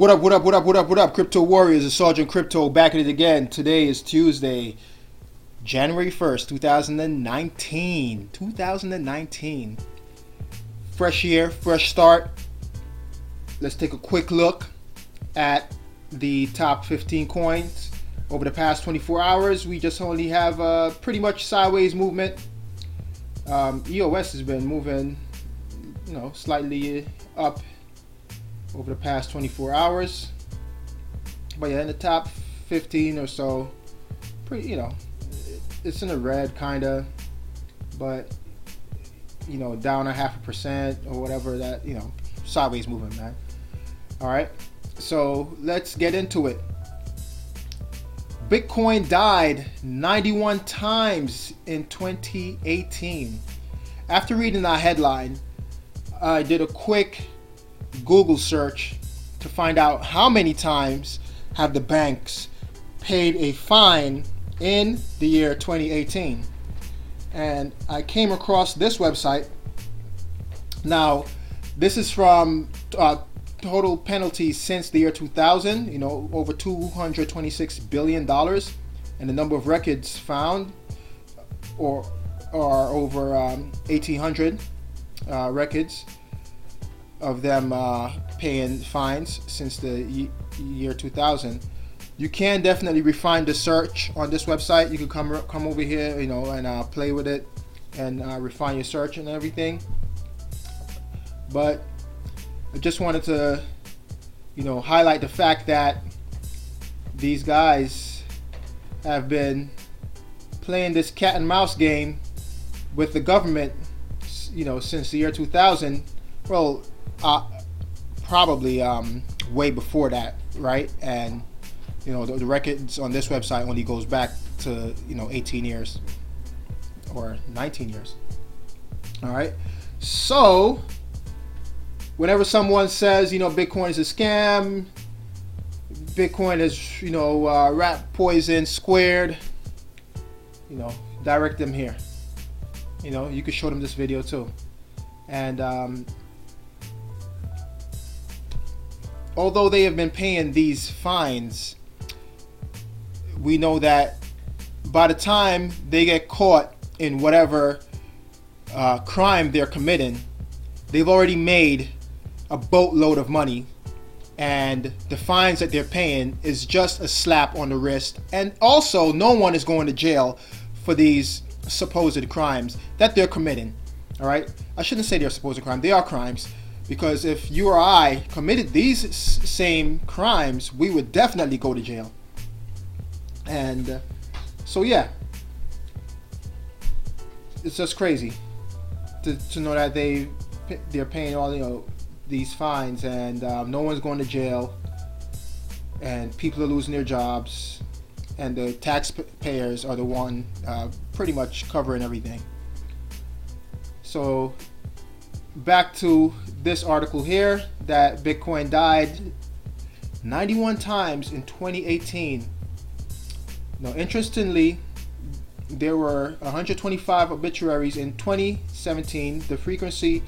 What up, what up, what up, what up, what up, Crypto Warriors? It's Sergeant Crypto back at it again. Today is Tuesday, January 1st, 2019. 2019. Fresh year, fresh start. Let's take a quick look at the top 15 coins. Over the past 24 hours, we just only have a pretty much sideways movement. EOS has been moving, slightly up over the past 24 hours, but yeah, in the top 15 or so, pretty, it's in the red kinda, but down 0.5% or whatever, that sideways movement, man. All right, so let's get into it. Bitcoin died 91 times in 2018. After reading that headline, I did a quick Google search to find out how many times have the banks paid a fine in the year 2018. And I came across this website. Now, this is from total penalties since the year 2000, over $226 billion. And the number of records found are over 1,800 records of them paying fines since the year 2000. You can definitely refine the search on this website. You can come over here, and play with it and refine your search and everything. But I just wanted to, highlight the fact that these guys have been playing this cat and mouse game with the government, since the year 2000. Well, probably way before that, right? And the records on this website only goes back to 18 years or 19 years. All right, so whenever someone says Bitcoin is a scam, Bitcoin is rat poison squared, direct them here. You could show them this video too. And although they have been paying these fines, we know that by the time they get caught in whatever crime they're committing, they've already made a boatload of money, and the fines that they're paying is just a slap on the wrist. And also, no one is going to jail for these supposed crimes that they're committing. All right, I shouldn't say they're supposed crime. They are crimes, because if you or I committed these same crimes, we would definitely go to jail. And so yeah, it's just crazy to know that they're paying all these fines, and no one's going to jail, and people are losing their jobs, and the taxpayers are the one pretty much covering everything. So back to this article here, that Bitcoin died 91 times in 2018. Now, interestingly, there were 125 obituaries in 2017, the frequency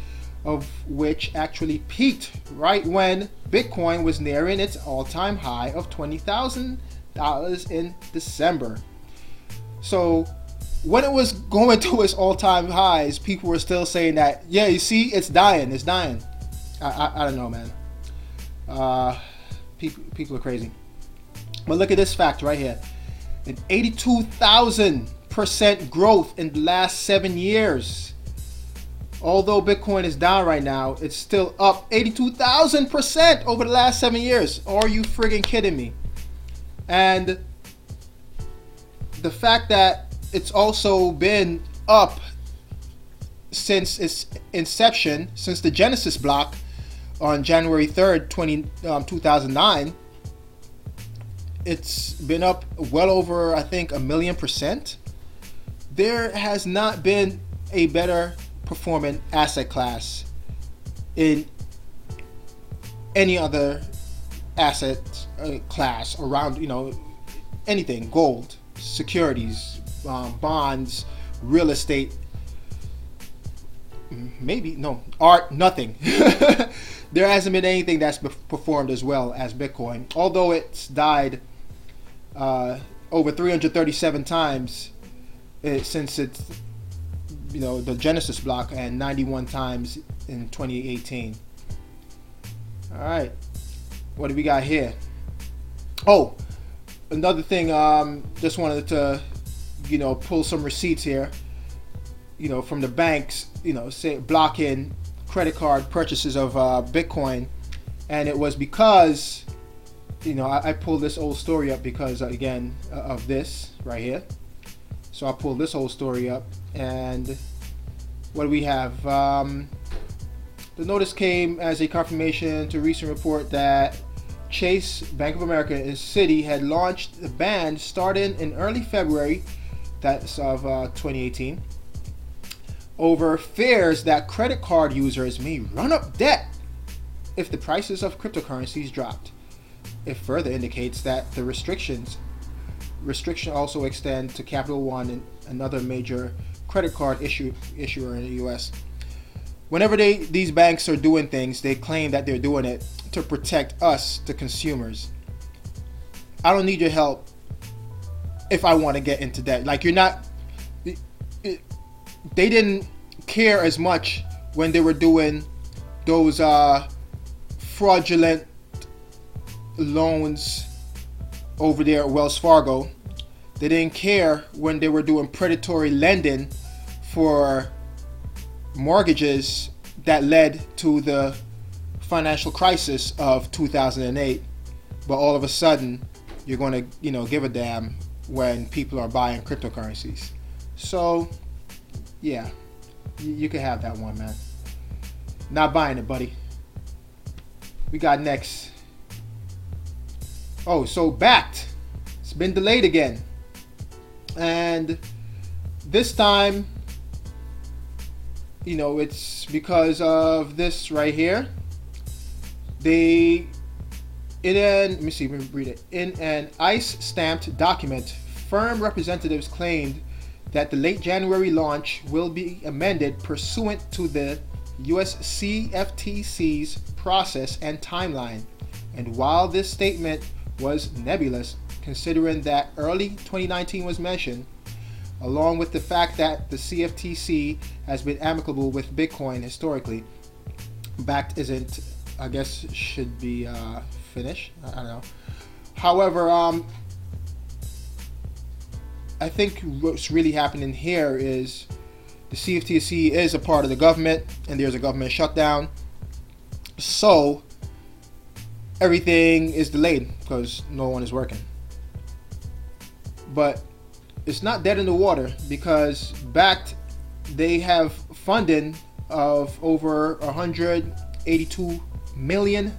of which actually peaked right when Bitcoin was nearing its all-time high of $20,000 in December. So when it was going to its all-time highs, people were still saying that, yeah, you see, it's dying. I don't know, man. People are crazy. But look at this fact right here. An 82,000% growth in the last 7 years. Although Bitcoin is down right now, it's still up 82,000% over the last 7 years. Are you friggin' kidding me? And the fact that it's also been up since its inception, since the Genesis block on January 3rd, 2009, it's been up well over, I think, 1,000,000%. There has not been a better performing asset class in any other asset class around, anything, gold, securities, bonds, real estate, art, nothing. there hasn't been anything that's performed as well as Bitcoin, although it's died over 337 times since it's, the Genesis block, and 91 times in 2018. All right, what do we got here? Oh, another thing, just wanted to pull some receipts here, from the banks, say blocking credit card purchases of Bitcoin. And it was because I pulled this old story up because again of this right here. So I pulled this whole story up, and what do we have? The notice came as a confirmation to a recent report that Chase, Bank of America, and Citi had launched a ban starting in early February, that's of 2018, over fears that credit card users may run up debt if the prices of cryptocurrencies dropped. It further indicates that the restriction also extend to Capital One and another major credit card issuer in the U.S. Whenever these banks are doing things, they claim that they're doing it to protect us, the consumers. I don't need your help if I want to get into debt. Like, you're not. They didn't care as much when they were doing those fraudulent loans over there at Wells Fargo. They didn't care when they were doing predatory lending for mortgages that led to the financial crisis of 2008. But all of a sudden, you're going to, give a damn when people are buying cryptocurrencies. So, yeah, you can have that one, man. Not buying it, buddy. We got next. Oh, so Bakkt. It's been delayed again. And this time, it's because of this right here. Let me see, let me read it. In an ICE-stamped document, firm representatives claimed that the late January launch will be amended pursuant to the US CFTC's process and timeline. And while this statement was nebulous, considering that early 2019 was mentioned, along with the fact that the CFTC has been amicable with Bitcoin historically, Bakkt isn't, I guess, should be finished. I don't know. However, I think what's really happening here is the CFTC is a part of the government, and there's a government shutdown. So everything is delayed because no one is working. But it's not dead in the water, because Bakkt, they have funding of over $182 million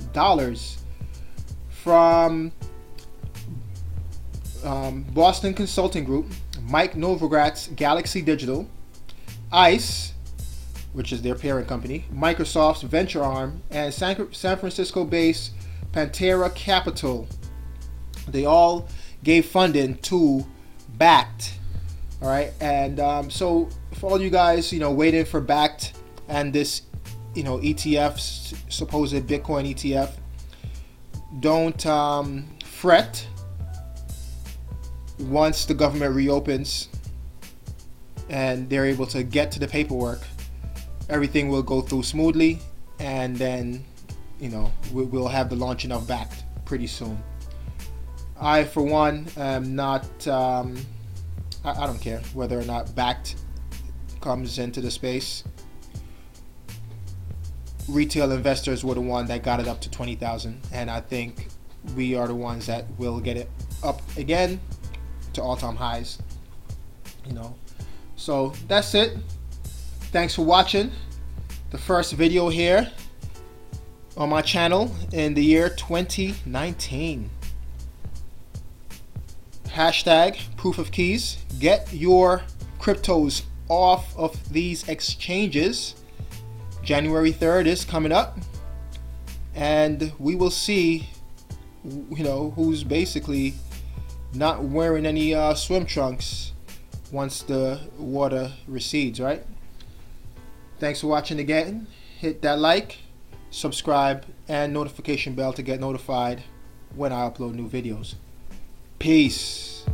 from Boston Consulting Group, Mike Novogratz Galaxy Digital, ICE, which is their parent company, Microsoft's venture arm, and San Francisco-based Pantera Capital. They all gave funding to Bakkt. All right, and so for all you guys, waiting for Bakkt and this, ETF, supposed Bitcoin ETF, don't fret. Once the government reopens and they're able to get to the paperwork, everything will go through smoothly, and then we'll have the launching of Bakkt pretty soon. I, for one, am not. I don't care whether or not Bakkt comes into the space. Retail investors were the one that got it up to 20,000, and I think we are the ones that will get it up again to all-time highs. So that's it. Thanks for watching the first video here on my channel in the year 2019. Hashtag proof of keys. Get your cryptos off of these exchanges. January 3rd is coming up, and we will see who's basically not wearing any swim trunks once the water recedes, right? Thanks for watching again. Hit that like, subscribe, and notification bell to get notified when I upload new videos. Peace.